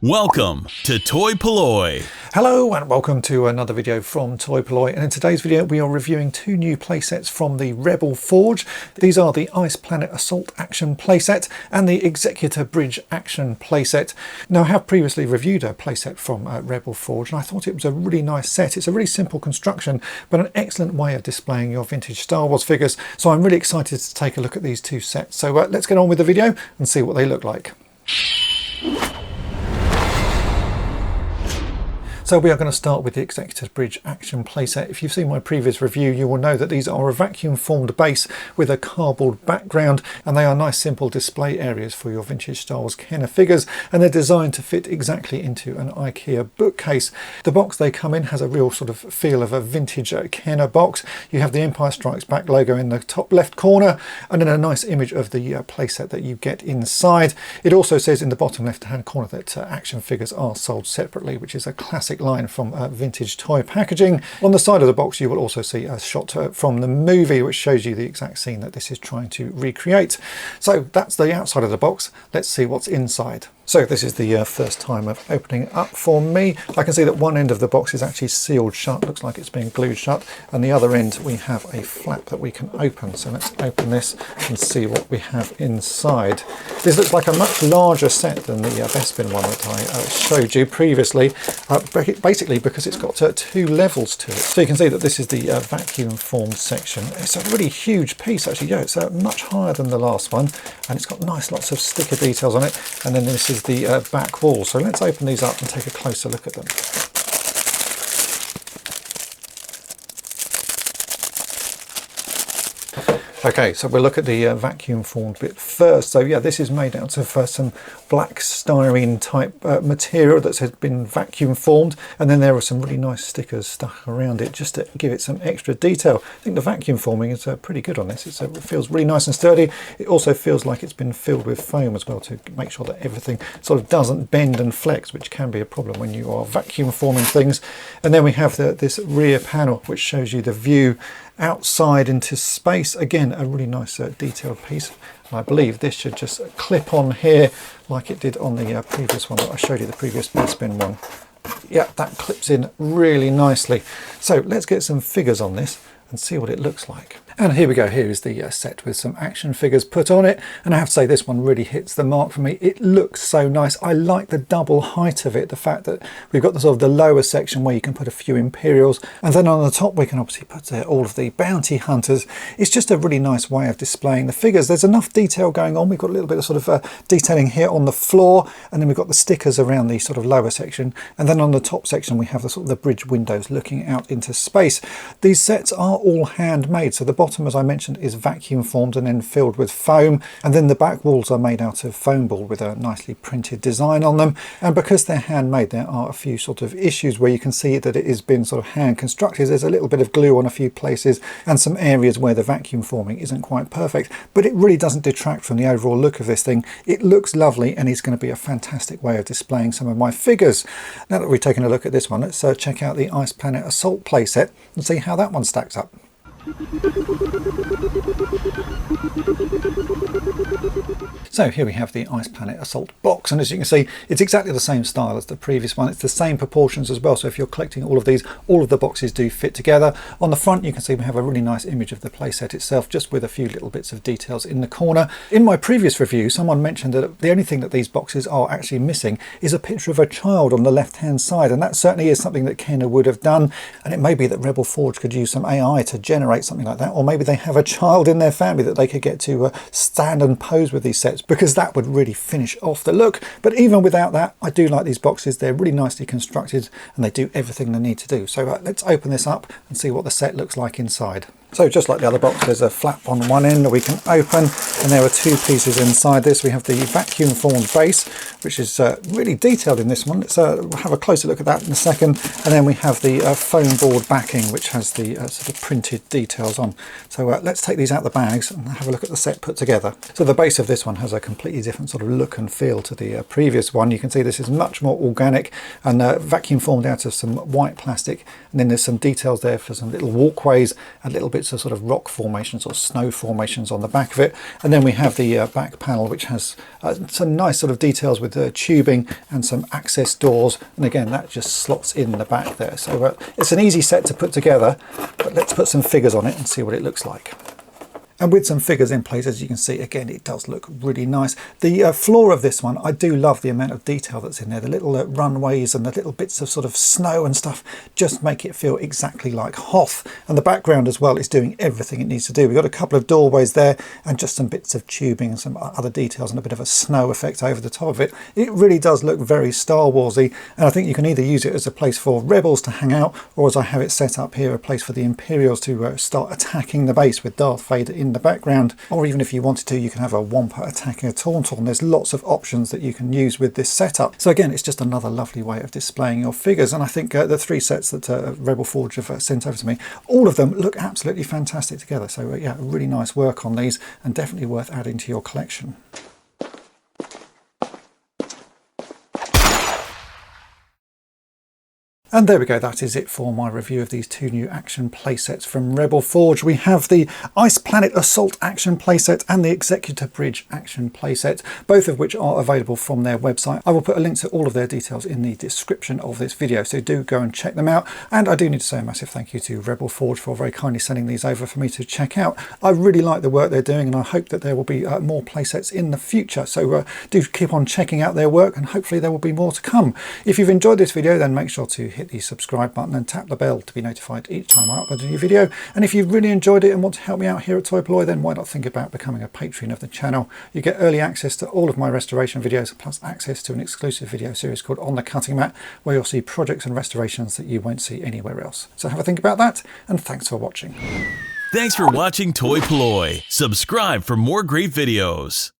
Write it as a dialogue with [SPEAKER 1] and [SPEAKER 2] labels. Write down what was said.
[SPEAKER 1] Welcome to toy-polloi.
[SPEAKER 2] Hello and welcome to another video from toy-polloi, and in today's video we are reviewing two new playsets from the Rebel Forge. These are the Ice Planet Assault Action playset and the Executor Bridge Action playset. Now I have previously reviewed a playset from Rebel Forge and I thought it was a really nice set. It's a really simple construction but an excellent way of displaying your vintage Star Wars figures, so I'm really excited to take a look at these two sets. So let's get on with the video and see what they look like. So we are going to start with the Executor Bridge Action playset. If you've seen my previous review, you will know that these are a vacuum formed base with a cardboard background, and they are nice simple display areas for your vintage Star Wars Kenner figures, and they're designed to fit exactly into an IKEA bookcase. The box they come in has a real sort of feel of a vintage Kenner box. You have the Empire Strikes Back logo in the top left corner, and then a nice image of the playset that you get inside. It also says in the bottom left hand corner that action figures are sold separately, which is a classic line from vintage toy packaging. On the side of the box you will also see a shot from the movie which shows you the exact scene that this is trying to recreate. So that's the outside of the box. Let's see what's inside. So this is the first time of opening up for me. I can see that one end of the box is actually sealed shut, looks like it's being glued shut, and the other end we have a flap that we can open. So let's open this and see what we have inside. This looks like a much larger set than the Bespin one that I showed you previously, basically because it's got two levels to it. So you can see that this is the vacuum formed section. It's a really huge piece actually. Yeah, it's much higher than the last one, and it's got lots of sticker details on it, and then this is the back wall. So let's open these up and take a closer look at them. Okay, so we'll look at the vacuum formed bit first. So yeah, this is made out of some black styrene type material that's been vacuum formed, and then there are some really nice stickers stuck around it just to give it some extra detail. I think the vacuum forming is pretty good on this. It feels really nice and sturdy. It also feels like it's been filled with foam as well to make sure that everything sort of doesn't bend and flex, which can be a problem when you are vacuum forming things. And then we have this rear panel which shows you the view outside into space. Again, a really nice detailed piece, and I believe this should just clip on here like it did on the previous one that I showed you, the previous Bespin one. Yeah, that clips in really nicely. So let's get some figures on this and see what it looks like. And here we go. Here is the set with some action figures put on it, and I have to say this one really hits the mark for me. It looks so nice. I like the double height of it, the fact that we've got the sort of the lower section where you can put a few Imperials, and then on the top we can obviously put all of the bounty hunters. It's just a really nice way of displaying the figures. There's enough detail going on. We've got a little bit of sort of detailing here on the floor, and then we've got the stickers around the sort of lower section, and then on the top section we have the sort of the bridge windows looking out into space. These sets are all handmade, so the bottom, as I mentioned, is vacuum formed and then filled with foam, and then the back walls are made out of foam board with a nicely printed design on them. And because they're handmade, there are a few sort of issues where you can see that it has been sort of hand constructed. There's a little bit of glue on a few places and some areas where the vacuum forming isn't quite perfect, but it really doesn't detract from the overall look of this thing. It looks lovely and it's going to be a fantastic way of displaying some of my figures. Now that we've taken a look at this one, let's check out the Ice Planet Assault playset and see how that one stacks up. So here we have the Ice Planet Assault box, and as you can see it's exactly the same style as the previous one. It's the same proportions as well, so if you're collecting all of these, all of the boxes do fit together. On the front you can see we have a really nice image of the playset itself, just with a few little bits of details in the corner. In my previous review someone mentioned that the only thing that these boxes are actually missing is a picture of a child on the left hand side, and that certainly is something that Kenner would have done, and it may be that Rebel Forge could use some AI to generate something like that, or maybe they have a child in their family that they could get to stand and pose with these sets, because that would really finish off the look. But even without that, I do like these boxes. They're really nicely constructed and they do everything they need to do. So let's open this up and see what the set looks like inside. So just like the other box, there's a flap on one end that we can open, and there are two pieces inside this. We have the vacuum formed base, which is really detailed in this one. Let's have a closer look at that in a second. And then we have the foam board backing, which has the sort of printed details on. So let's take these out the bags and have a look at the set put together. So the base of this one has a completely different sort of look and feel to the previous one. You can see this is much more organic and vacuum formed out of some white plastic, and then there's some details there for some little walkways and little bits of sort of rock formations or snow formations on the back of it. And And then we have the back panel, which has some nice sort of details with tubing and some access doors. And again, that just slots in the back there. So it's an easy set to put together, but let's put some figures on it and see what it looks like. And with some figures in place, as you can see, again, it does look really nice. The floor of this one, I do love the amount of detail that's in there. The little runways and the little bits of sort of snow and stuff just make it feel exactly like Hoth. And the background as well is doing everything it needs to do. We've got a couple of doorways there and just some bits of tubing and some other details and a bit of a snow effect over the top of it. It really does look very Star Warsy, and I think you can either use it as a place for rebels to hang out, or as I have it set up here, a place for the Imperials to start attacking the base with Darth Vader in the background. Or even if you wanted to, you can have a Wampa attacking a Tauntaun. There's lots of options that you can use with this setup. So again, it's just another lovely way of displaying your figures. And I think the 3 sets that Rebel Forge have sent over to me, all of them look absolutely fantastic together. So yeah, really nice work on these, and definitely worth adding to your collection. And there we go, that is it for my review of these 2 new action playsets from Rebel Forge. We have the Ice Planet Assault action playset and the Executor Bridge action playset, both of which are available from their website. I will put a link to all of their details in the description of this video, so do go and check them out. And I do need to say a massive thank you to Rebel Forge for very kindly sending these over for me to check out. I really like the work they're doing, and I hope that there will be more playsets in the future. So do keep on checking out their work, and hopefully there will be more to come. If you've enjoyed this video, then make sure to hit the subscribe button and tap the bell to be notified each time I upload a new video. And if you've really enjoyed it and want to help me out here at toy-polloi, then why not think about becoming a patron of the channel. You get early access to all of my restoration videos, plus access to an exclusive video series called On the Cutting Mat, where you'll see projects and restorations that you won't see anywhere else. So have a think about that, and thanks for watching.
[SPEAKER 1] Thanks for watching toy-polloi. Subscribe for more great videos.